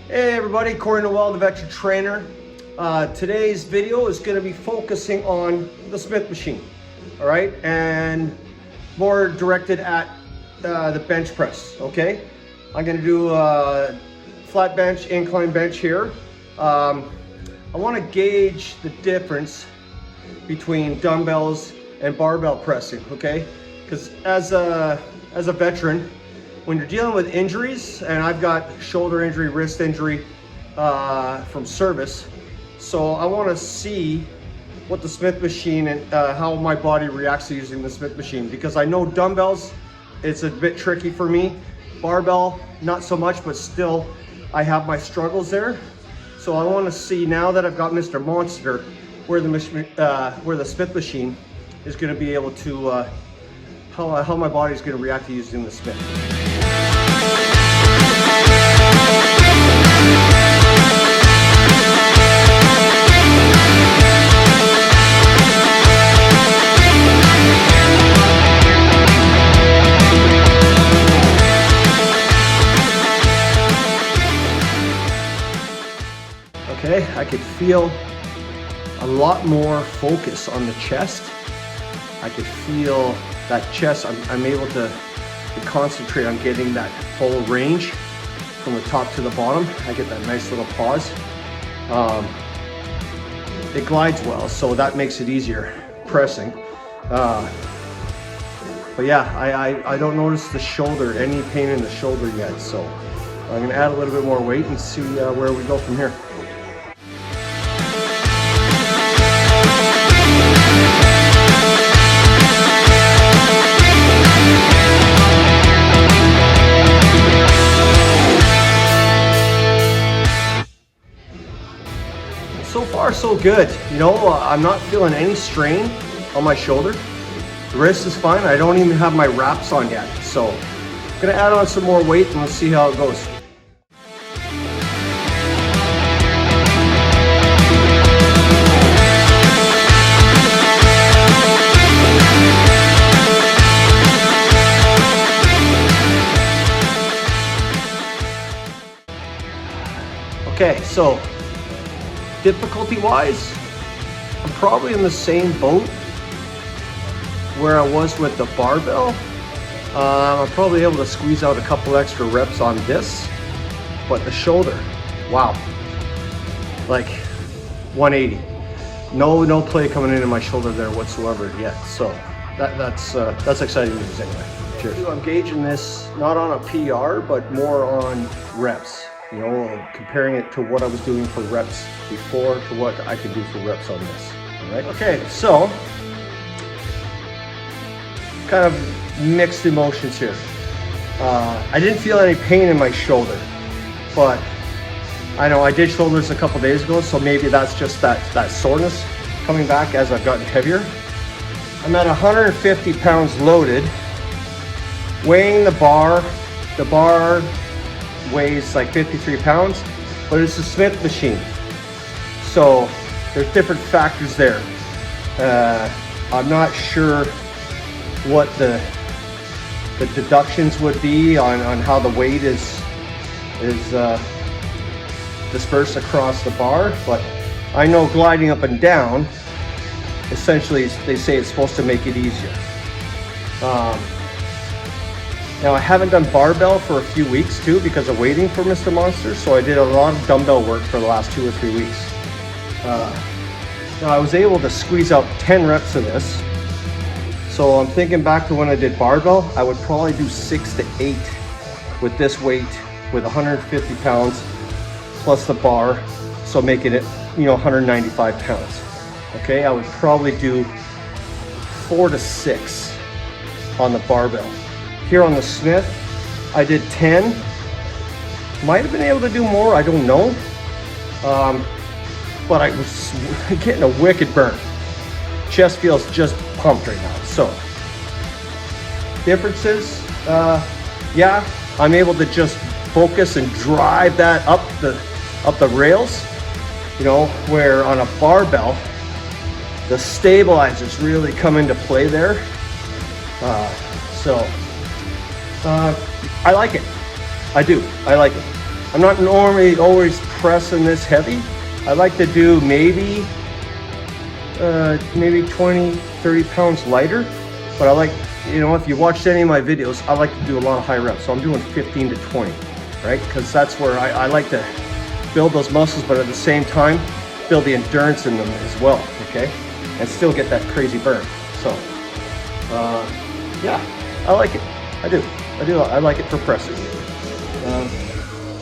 Hey everybody, Corey Noel, the veteran trainer. Today's video is going to be focusing on the Smith machine, all right, and more directed at the bench press. Okay, I'm going to do a flat bench, incline bench here. I want to gauge the difference between dumbbells and barbell pressing. Okay, because as a veteran, when you're dealing with injuries, and I've got shoulder injury, wrist injury from service, so I want to see what the Smith machine and how my body reacts to using the Smith machine, because I know dumbbells, it's a bit tricky for me. Barbell, not so much, but still I have my struggles there. So I want to see, now that I've got Mr. Monster, where the Smith machine is going to be able to, how my body is going to react to using the Smith. Okay, I could feel a lot more focus on the chest. I could feel that chest. I'm able to concentrate on getting that full range from the top to the bottom. I get that nice little pause. It glides well, so that makes it easier pressing. But yeah, I don't notice the shoulder, any pain in the shoulder yet. So I'm gonna add a little bit more weight and see where we go from here. So far, so good. You know, I'm not feeling any strain on my shoulder. The wrist is fine. I don't even have my wraps on yet. So I'm gonna add on some more weight and let's see how it goes. Okay, so difficulty-wise, I'm probably in the same boat where I was with the barbell. I'm probably able to squeeze out a couple extra reps on this, but the shoulder, wow, like 180. No play coming into my shoulder there whatsoever yet. So that's exciting news anyway. Cheers. I'm gauging this not on a PR, but more on reps. You know, comparing it to what I was doing for reps before to what I can do for reps on this. All right. Okay, so kind of mixed emotions here. I didn't feel any pain in my shoulder, but I know I did shoulders a couple days ago, so maybe that's just that soreness coming back as I've gotten heavier. I'm at 150 pounds loaded, weighing the bar. The bar weighs like 53 pounds, but it's a Smith machine. So there's different factors there. I'm not sure what the deductions would be on how the weight is dispersed across the bar, but I know gliding up and down, essentially they say it's supposed to make it easier. Now I haven't done barbell for a few weeks too because of waiting for Mr. Monster, so I did a lot of dumbbell work for the last 2 or 3 weeks. Now I was able to squeeze out 10 reps of this, so I'm thinking back to when I did barbell, I would probably do 6 to 8 with this weight, with 150 pounds plus the bar, so making it, you know, 195 pounds. Okay, I would probably do 4 to 6 on the barbell. Here on the Smith, I did 10. Might have been able to do more, I don't know. But I was getting a wicked burn. Chest feels just pumped right now. So, differences, yeah, I'm able to just focus and drive that up the rails. You know, where on a barbell, the stabilizers really come into play there. I like it. I do. I like it. I'm not normally always pressing this heavy. I like to do maybe 20, 30 pounds lighter, but I like, you know, if you watched any of my videos, I like to do a lot of high reps. So I'm doing 15 to 20, right? Because that's where I like to build those muscles, but at the same time, build the endurance in them as well, okay? And still get that crazy burn. So, yeah, I like it. I do. I like it for pressing.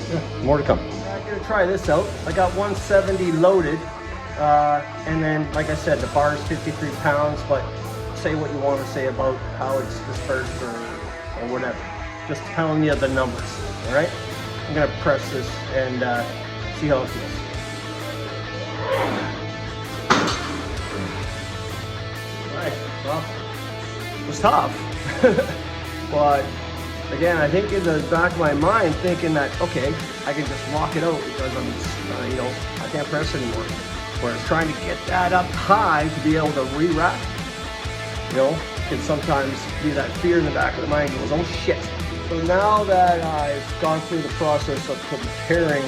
Yeah, more to come. I'm gonna try this out. I got 170 loaded, and then, like I said, the bar is 53 pounds, but say what you want to say about how it's dispersed or whatever. Just telling you the numbers, all right? I'm gonna press this and see how it feels. All right, well, it was tough, but again, I think in the back of my mind, thinking that, okay, I can just lock it out because I'm, you know, I can't press anymore. Whereas trying to get that up high to be able to re-rack, you know, can sometimes be that fear in the back of the mind goes, oh shit. So now that I've gone through the process of comparing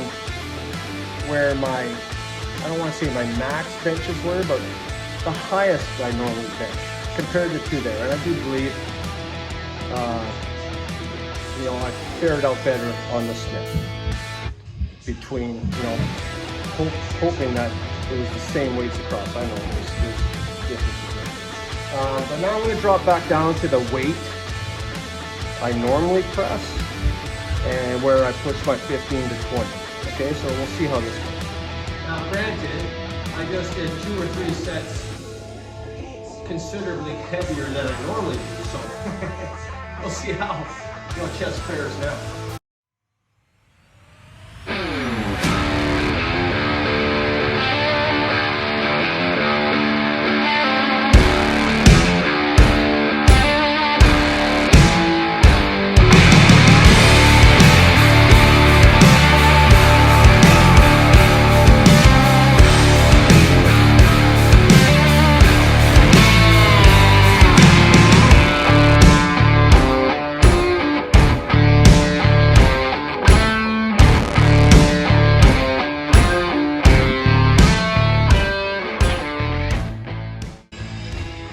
where my, I don't want to say my max benches were, but the highest I normally bench compared to two there. And I do believe, you know, I fared out better on the Smith between, you know, hoping that it was the same weights across. I know there's differences there. But now I'm going to drop back down to the weight I normally press and where I push my 15 to 20. Okay, so we'll see how this goes. Now granted, I just did 2 or 3 sets considerably heavier than I normally do, so we'll see how chest fares now.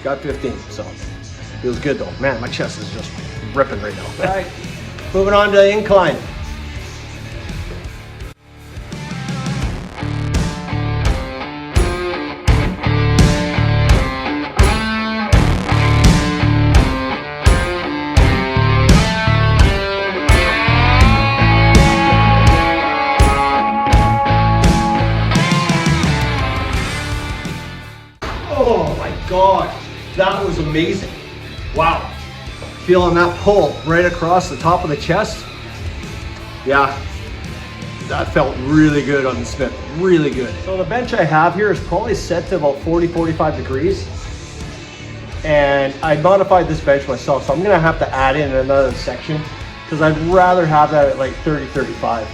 Got 15, so feels good though. Man, my chest is just ripping right now. All right, moving on to incline. Oh my God. That was amazing. Wow. Feeling that pull right across the top of the chest. Yeah, that felt really good on the Smith, really good. So the bench I have here is probably set to about 40, 45 degrees. And I modified this bench myself, so I'm gonna have to add in another section because I'd rather have that at like 30, 35,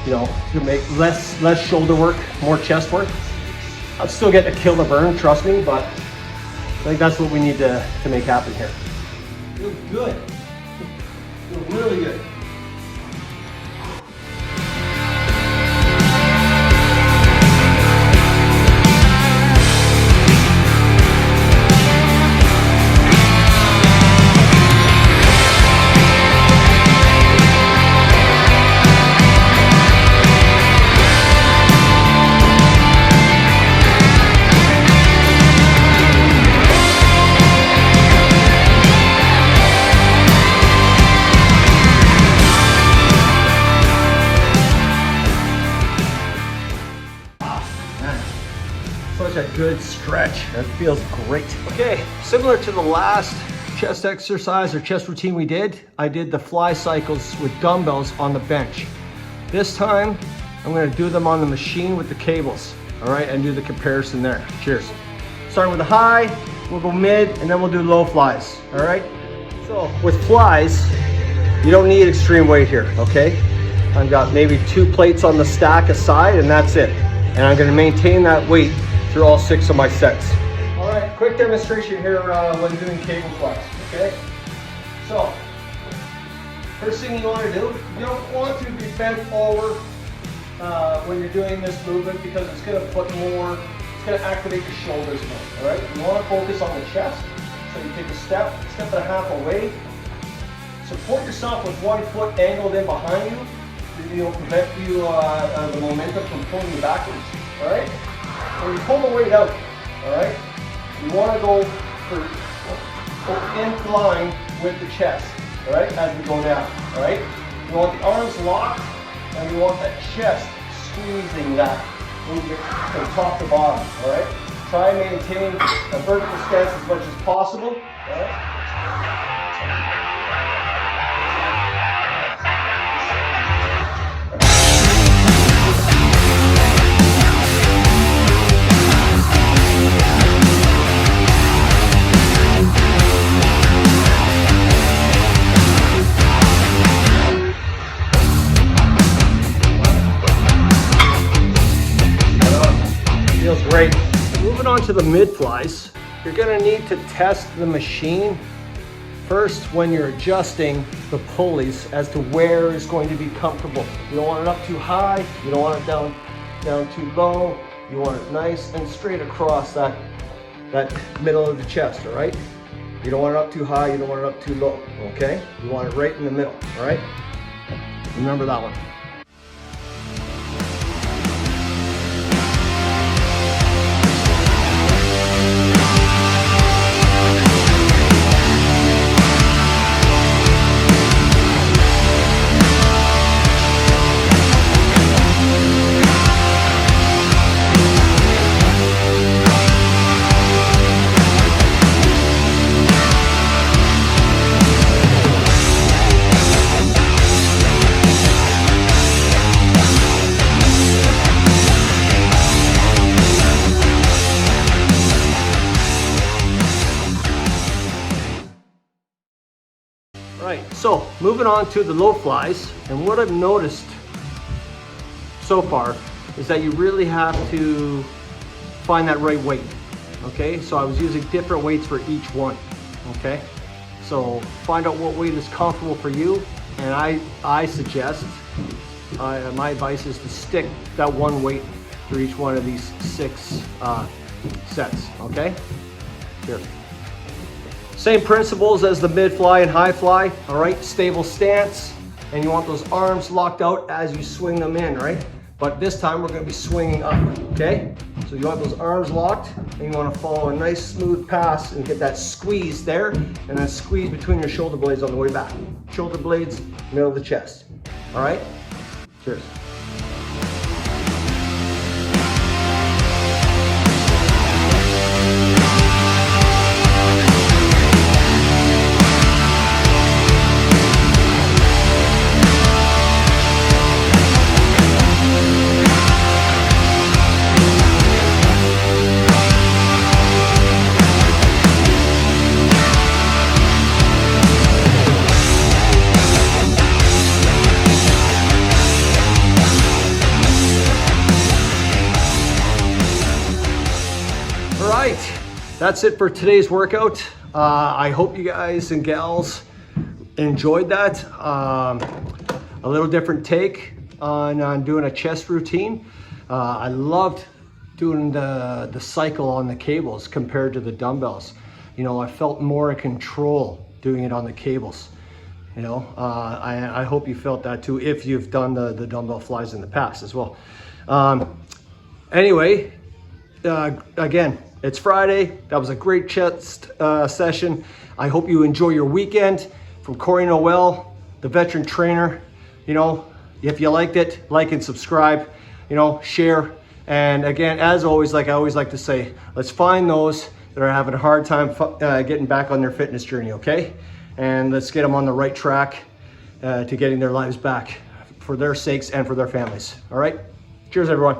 you know, to make less shoulder work, more chest work. I'm still getting to kill the burn, trust me, but I think that's what we need to make happen here. Feels good. Feels really good. Such a good stretch. That feels great. Okay, similar to the last chest exercise or chest routine we did, I did the fly cycles with dumbbells on the bench. This time, I'm gonna do them on the machine with the cables, all right, and do the comparison there. Cheers. Starting with the high, we'll go mid, and then we'll do low flies, all right? So with flies, you don't need extreme weight here, okay? I've got maybe 2 plates on the stack aside, and that's it. And I'm gonna maintain that weight through all 6 of my sets. All right, quick demonstration here when doing cable flies, okay? So, First thing you want to do, you don't want to be bent over when you're doing this movement because it's going to put more, it's going to activate the shoulders more, all right? You want to focus on the chest. So you take a step and a half away. Support yourself with one foot angled in behind you. You know, prevent you the momentum from pulling you backwards, all right? When you pull the weight out, all right, you want to go in line with the chest, all right, as we go down, all right? You want the arms locked, and you want that chest squeezing that movement from top to bottom, all right? Try and maintain a vertical stance as much as possible, all right? Feels great. Moving on to the mid flies, you're going to need to test the machine first when you're adjusting the pulleys as to where is going to be comfortable. You don't want it up too high, you don't want it down too low, you want it nice and straight across that middle of the chest, all right? You don't want it up too high, you don't want it up too low, okay? You want it right in the middle, all right? Remember that one. Right, so moving on to the low flies, and what I've noticed so far is that you really have to find that right weight, okay? So I was using different weights for each one, okay? So find out what weight is comfortable for you, and I suggest, my advice is to stick that one weight for each one of these 6 sets, okay? Here. Same principles as the mid fly and high fly, all right? Stable stance, and you want those arms locked out as you swing them in, right? But this time we're gonna be swinging up, okay? So you want those arms locked, and you wanna follow a nice smooth pass and get that squeeze there, and then squeeze between your shoulder blades on the way back. Shoulder blades, middle of the chest, all right? Cheers. Right, that's it for today's workout. I hope you guys and gals enjoyed that. A little different take on doing a chest routine. I loved doing the cycle on the cables compared to the dumbbells. You know, I felt more in control doing it on the cables. You know, I hope you felt that too if you've done the dumbbell flies in the past as well. Anyway, again, it's Friday. That was a great chest session. I hope you enjoy your weekend. From Corey Noel, the veteran trainer. You know, if you liked it, like and subscribe, you know, share. And again, as always, like I always like to say, let's find those that are having a hard time getting back on their fitness journey, okay? And let's get them on the right track to getting their lives back for their sakes and for their families, all right? Cheers, everyone.